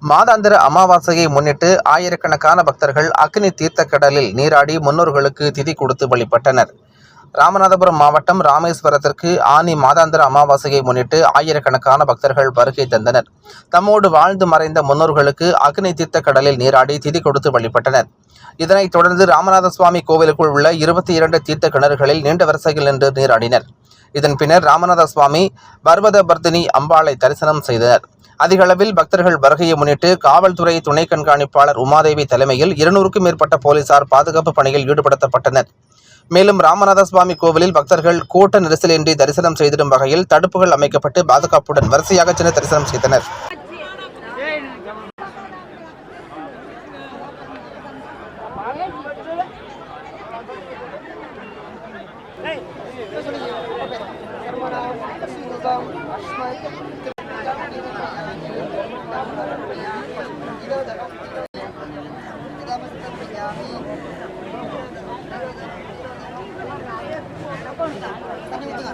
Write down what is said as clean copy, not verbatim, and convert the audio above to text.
மாதாந்திர அமாவாசையை முன்னிட்டு ஆயிரக்கணக்கான பக்தர்கள் அக்னி தீர்த்த கடலில் நீராடி முன்னோர்களுக்கு திதி கொடுத்து வழிபட்டனர். ராமநாதபுரம் மாவட்டம் ராமேஸ்வரத்திற்கு ஆனி மாதாந்திர அமாவாசையை முன்னிட்டு ஆயிரக்கணக்கான பக்தர்கள் வருகை தந்தனர். தம்மோடு வாழ்ந்து மறைந்த முன்னோர்களுக்கு அக்னி தீர்த்த கடலில் நீராடி திதி கொடுத்து வழிபட்டனர். இதனைத் தொடர்ந்து ராமநாத சுவாமி கோவிலுக்குள் உள்ள 22 தீர்த்த கிணறுகளில் நீண்ட வரிசையில் நின்று நீராடினர். இதன் பின்னர் ராமநாத சுவாமி பர்வதபர்தினி அம்பாளை தரிசனம் செய்தனர். அதிக அளவில் பக்தர்கள் வருகையை முன்னிட்டு காவல்துறை துணை கண்காணிப்பாளர் உமாதேவி தலைமையில் 200க்கும் மேற்பட்ட போலீசார் பாதுகாப்பு பணியில் ஈடுபடுத்தப்பட்டனர். மேலும் ராமநாத சுவாமி கோவிலில் பக்தர்கள் கூட்ட நெரிசலின்றி தரிசனம் செய்திடும் வகையில் தடுப்புகள் அமைக்கப்பட்டு பாதுகாப்புடன் வரிசையாக சென்று தரிசனம் செய்தனர்.